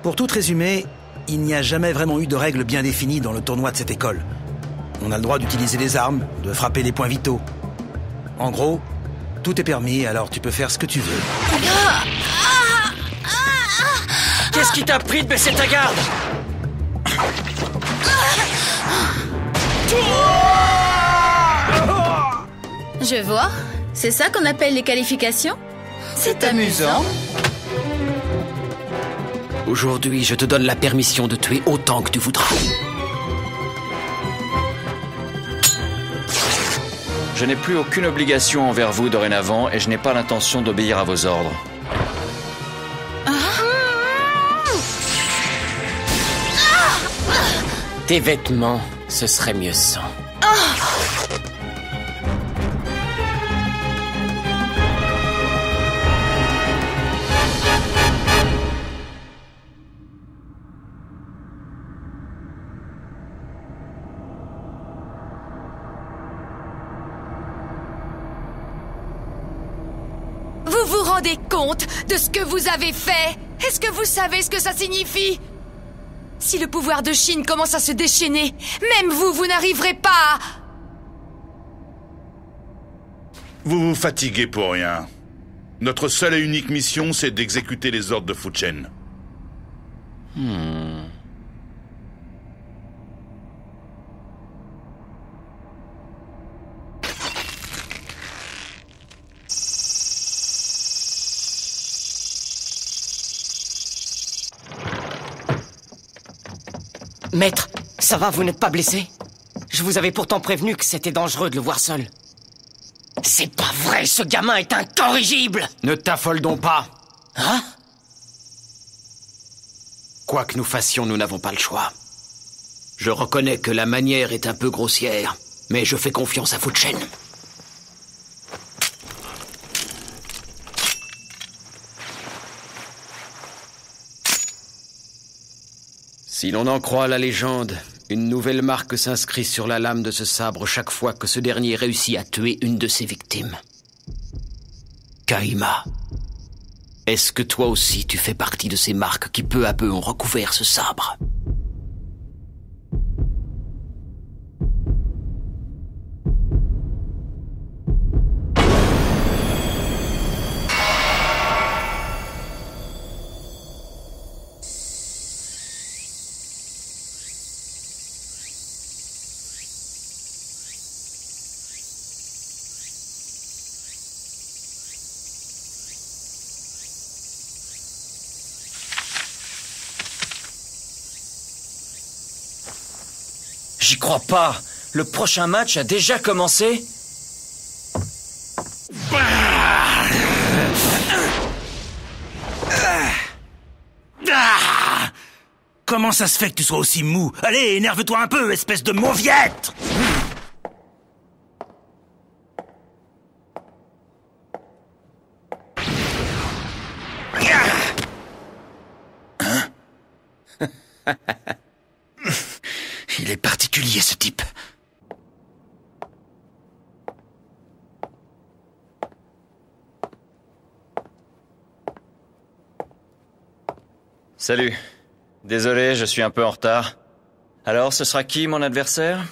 Pour tout résumer, il n'y a jamais vraiment eu de règles bien définies dans le tournoi de cette école. On a le droit d'utiliser les armes, de frapper les points vitaux. En gros, tout est permis, alors tu peux faire ce que tu veux. Qu'est-ce qui t'a pris de baisser ta garde? Je vois. C'est ça qu'on appelle les qualifications? C'est amusant. Aujourd'hui, je te donne la permission de tuer autant que tu voudras. Je n'ai plus aucune obligation envers vous dorénavant et je n'ai pas l'intention d'obéir à vos ordres. Tes vêtements, ce serait mieux sans. Vous vous rendez compte de ce que vous avez fait? Est-ce que vous savez ce que ça signifie? Si le pouvoir de Chine commence à se déchaîner, même vous n'arriverez pas à... Vous vous fatiguez pour rien. Notre seule et unique mission, c'est d'exécuter les ordres de Fu Chen. Maître, ça va, vous n'êtes pas blessé? Je vous avais pourtant prévenu que c'était dangereux de le voir seul. C'est pas vrai, ce gamin est incorrigible! Ne t'affole donc pas. Hein? Quoi que nous fassions, nous n'avons pas le choix. Je reconnais que la manière est un peu grossière, mais je fais confiance à Fu Chen. Si l'on en croit la légende, une nouvelle marque s'inscrit sur la lame de ce sabre chaque fois que ce dernier réussit à tuer une de ses victimes. Kahima, est-ce que toi aussi tu fais partie de ces marques qui peu à peu ont recouvert ce sabre ? J'y crois pas. Le prochain match a déjà commencé? Comment ça se fait que tu sois aussi mou? Allez, énerve-toi un peu, espèce de mauviette! Il est particulier, ce type. Salut. Désolé, je suis un peu en retard. Alors, ce sera qui, mon adversaire?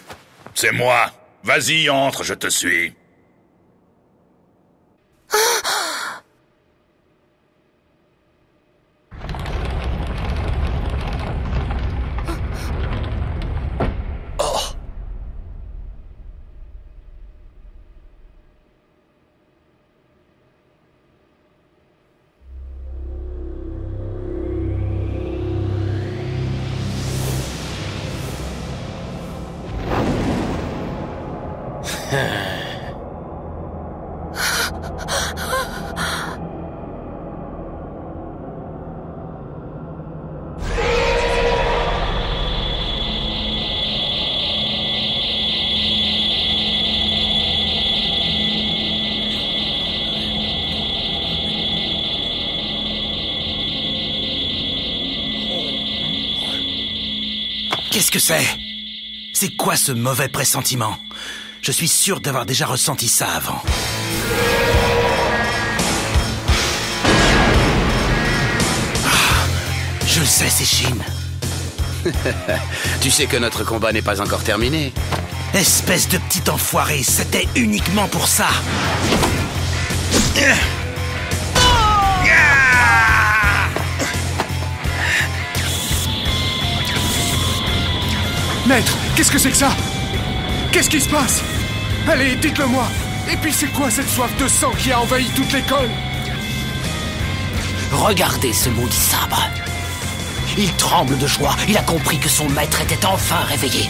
C'est moi. Vas-y, entre, je te suis. Qu'est-ce que c'est? C'est quoi ce mauvais pressentiment? Je suis sûr d'avoir déjà ressenti ça avant. Je Je le sais, c'est Shin. Tu sais que notre combat n'est pas encore terminé. Espèce de petit enfoiré, c'était uniquement pour ça. Maître, qu'est-ce que c'est que ça? Qu'est-ce qui se passe? Allez, dites-le moi. Et puis c'est quoi cette soif de sang qui a envahi toute l'école? Regardez ce maudit sabre. Il tremble de joie. Il a compris que son maître était enfin réveillé.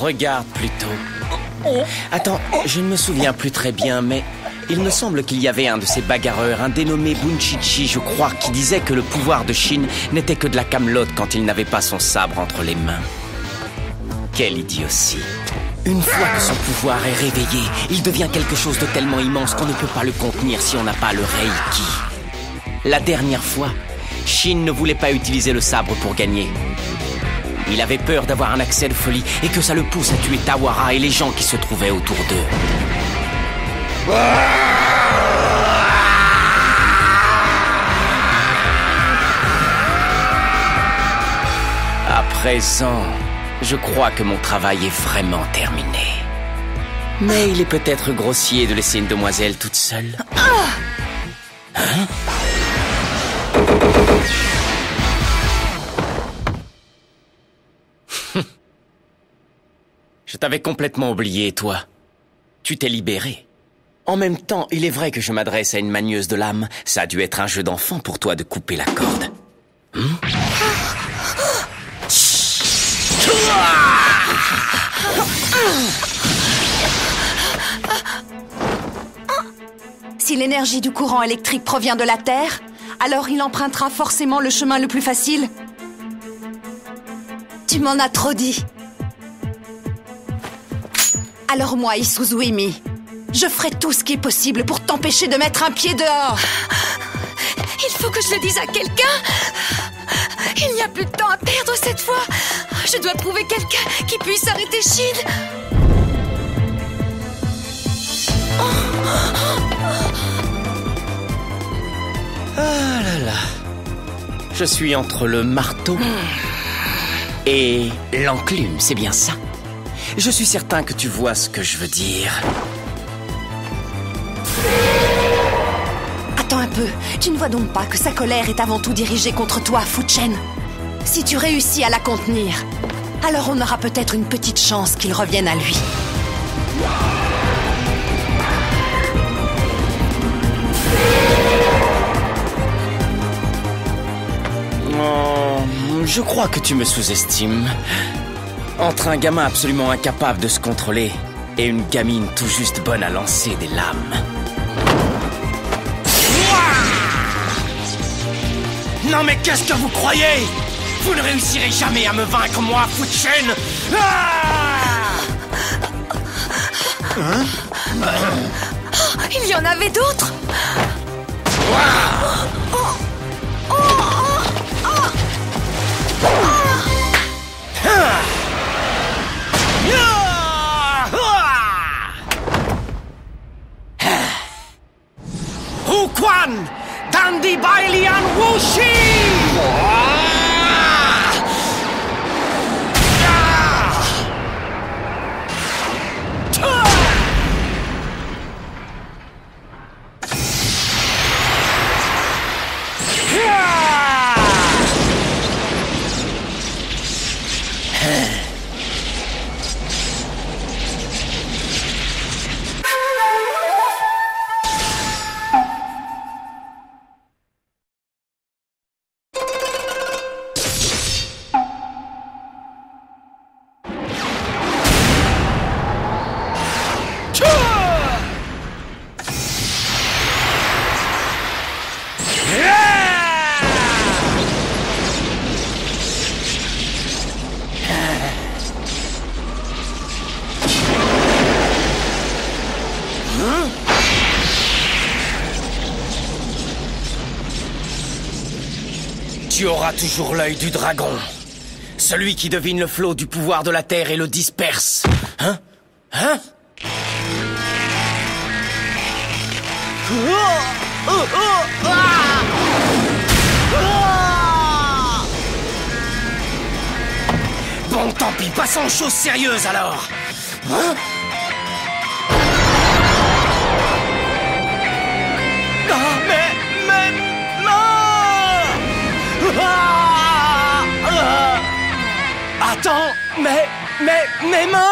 Regarde plutôt. Attends, je ne me souviens plus très bien, mais il me semble qu'il y avait un de ces bagarreurs, un dénommé Bunchichi, je crois, qui disait que le pouvoir de Shin n'était que de la camelote quand il n'avait pas son sabre entre les mains. Quelle idiotie. Une fois que son pouvoir est réveillé, il devient quelque chose de tellement immense qu'on ne peut pas le contenir si on n'a pas le Reiki. La dernière fois, Shin ne voulait pas utiliser le sabre pour gagner. Il avait peur d'avoir un accès de folie et que ça le pousse à tuer Tawara et les gens qui se trouvaient autour d'eux. À présent, je crois que mon travail est vraiment terminé. Mais il est peut-être grossier de laisser une demoiselle toute seule. Hein? Je t'avais complètement oublié, toi. Tu t'es libéré. En même temps, il est vrai que je m'adresse à une manieuse de l'âme. Ça a dû être un jeu d'enfant pour toi de couper la corde. Si l'énergie du courant électrique provient de la Terre, alors il empruntera forcément le chemin le plus facile. Tu m'en as trop dit. Alors moi, Isuzuimi, je ferai tout ce qui est possible pour t'empêcher de mettre un pied dehors. Il faut que je le dise à quelqu'un. Il n'y a plus de temps à perdre cette fois. Je dois trouver quelqu'un qui puisse arrêter Shin. Ah là là. Je suis entre le marteau et l'enclume, c'est bien ça? Je suis certain que tu vois ce que je veux dire. Attends un peu, tu ne vois donc pas que sa colère est avant tout dirigée contre toi, Fuchen? Si tu réussis à la contenir, alors on aura peut-être une petite chance qu'il revienne à lui. Oh, je crois que tu me sous-estimes. Entre un gamin absolument incapable de se contrôler et une gamine tout juste bonne à lancer des lames. Non mais qu'est-ce que vous croyez? Vous ne réussirez jamais à me vaincre, moi, Fuchen! Hein? Il y en avait d'autres! Huquan! Dandi Bailian Wushi! Tu auras toujours l'œil du dragon. Celui qui devine le flot du pouvoir de la Terre et le disperse. Hein? Hein? Bon, tant pis, passons aux choses sérieuses alors. Hein? Attends, mes mains!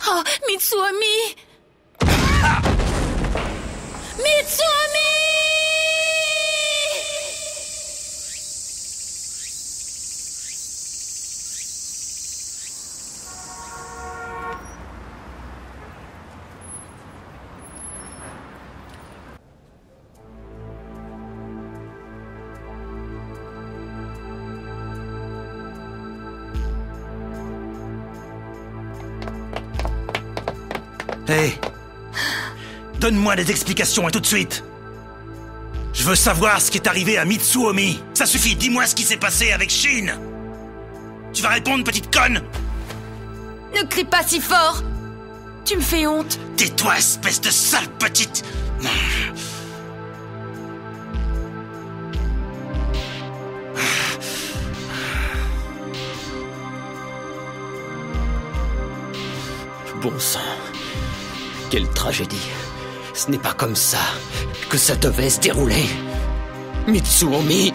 Oh, Mitsuomi! Mitsuomi! Hé! Donne-moi des explications et tout de suite! Je veux savoir ce qui est arrivé à Mitsuomi! Ça suffit, dis-moi ce qui s'est passé avec Shin! Tu vas répondre, petite conne? Ne crie pas si fort! Tu me fais honte! Tais-toi, espèce de sale petite... Bon sang... Quelle tragédie. Ce n'est pas comme ça que ça devait se dérouler. Mitsuomi.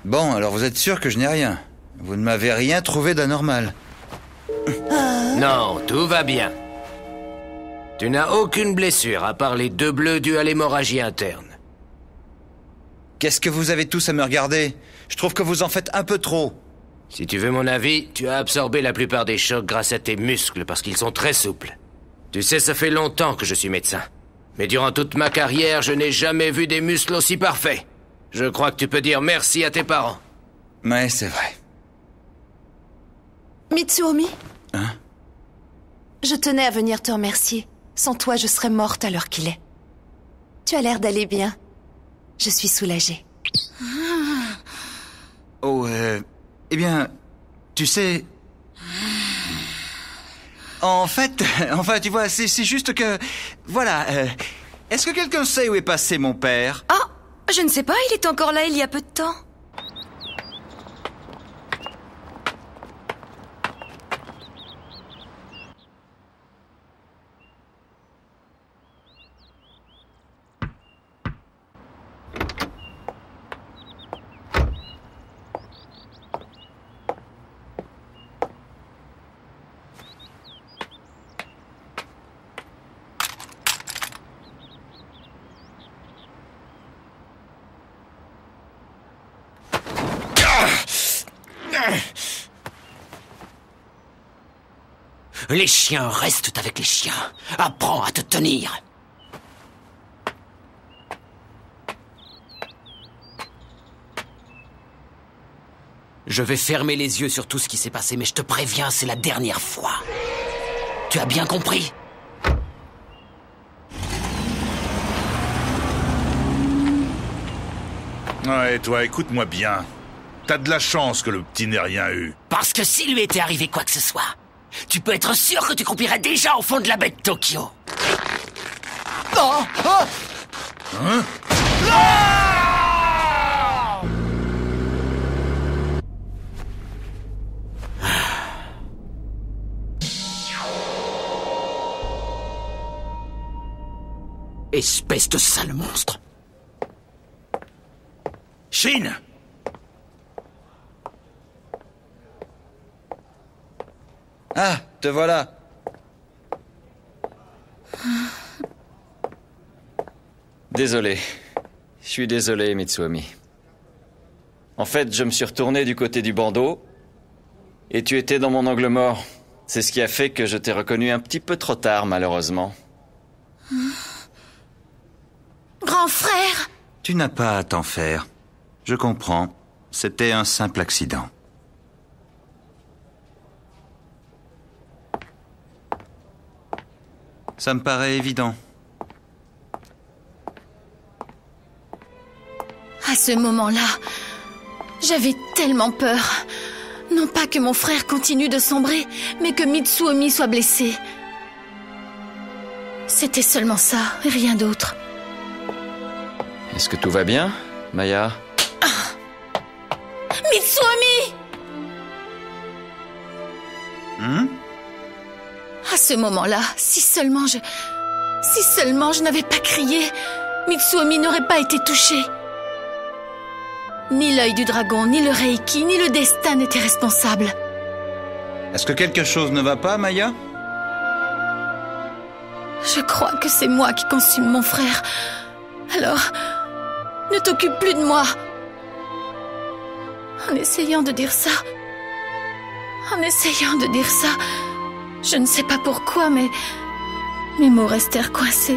Bon, alors vous êtes sûr que je n'ai rien? Vous ne m'avez rien trouvé d'anormal? Non, tout va bien. Tu n'as aucune blessure, à part les 2 bleus dus à l'hémorragie interne. Qu'est-ce que vous avez tous à me regarder? Je trouve que vous en faites un peu trop. Si tu veux mon avis, tu as absorbé la plupart des chocs grâce à tes muscles parce qu'ils sont très souples. Tu sais, ça fait longtemps que je suis médecin. Mais durant toute ma carrière, je n'ai jamais vu des muscles aussi parfaits. Je crois que tu peux dire merci à tes parents. Ouais, c'est vrai. Mitsuomi? Hein? Je tenais à venir te remercier. Sans toi, je serais morte à l'heure qu'il est. Tu as l'air d'aller bien. Je suis soulagée. Oh, eh bien, tu sais... En fait, enfin, tu vois, c'est juste que... Voilà, est-ce que quelqu'un sait où est passé mon père? Ah, je ne sais pas, il est encore là il y a peu de temps. Les chiens restent avec les chiens. Apprends à te tenir. Je vais fermer les yeux sur tout ce qui s'est passé, mais je te préviens, c'est la dernière fois. Tu as bien compris? Ouais, toi, écoute-moi bien. T'as de la chance que le petit n'ait rien eu. Parce que s'il lui était arrivé quoi que ce soit, tu peux être sûr que tu croupirais déjà au fond de la baie de Tokyo. Oh, oh. Hein? Espèce de sale monstre. Shin! Ah, te voilà. Désolé. Je suis désolé, Mitsuomi. En fait, je me suis retourné du côté du bandeau, et tu étais dans mon angle mort. C'est ce qui a fait que je t'ai reconnu un petit peu trop tard, malheureusement. Grand frère! Tu n'as pas à t'en faire. Je comprends. C'était un simple accident. Ça me paraît évident. À ce moment-là, j'avais tellement peur. Non pas que mon frère continue de sombrer, mais que Mitsuomi soit blessé. C'était seulement ça, et rien d'autre. Est-ce que tout va bien, Maya? Mitsuomi! À ce moment-là, si seulement je n'avais pas crié, Mitsuomi n'aurait pas été touché. Ni l'œil du dragon, ni le Reiki, ni le destin n'étaient responsables. Est-ce que quelque chose ne va pas, Maya? Je crois que c'est moi qui consume mon frère. Alors, ne t'occupe plus de moi. En essayant de dire ça, je ne sais pas pourquoi, mais mes mots restèrent coincés.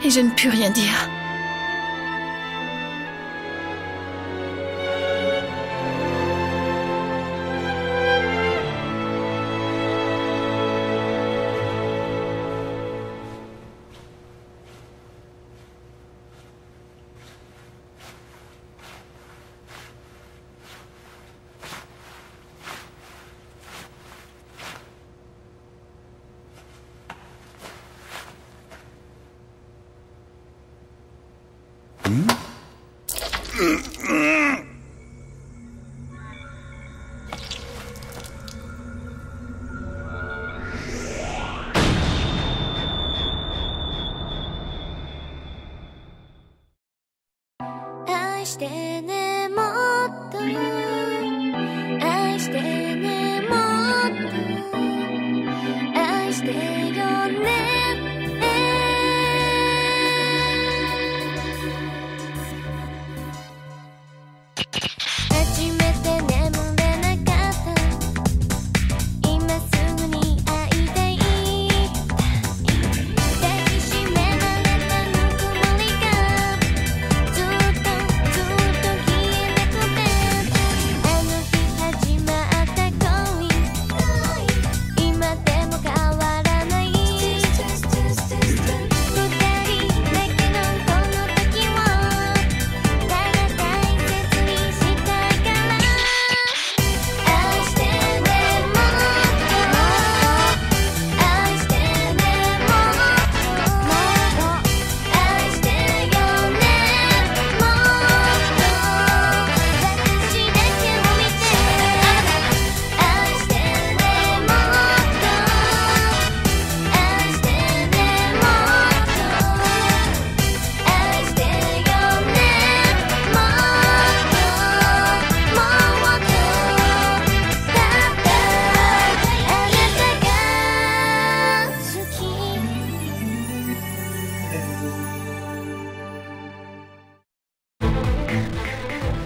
Et je ne pus rien dire.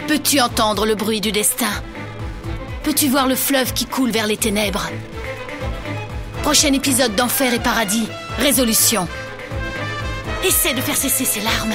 Peux-tu entendre le bruit du destin? Peux-tu voir le fleuve qui coule vers les ténèbres? Prochain épisode d'Enfer et Paradis, résolution. Essaie de faire cesser ces larmes.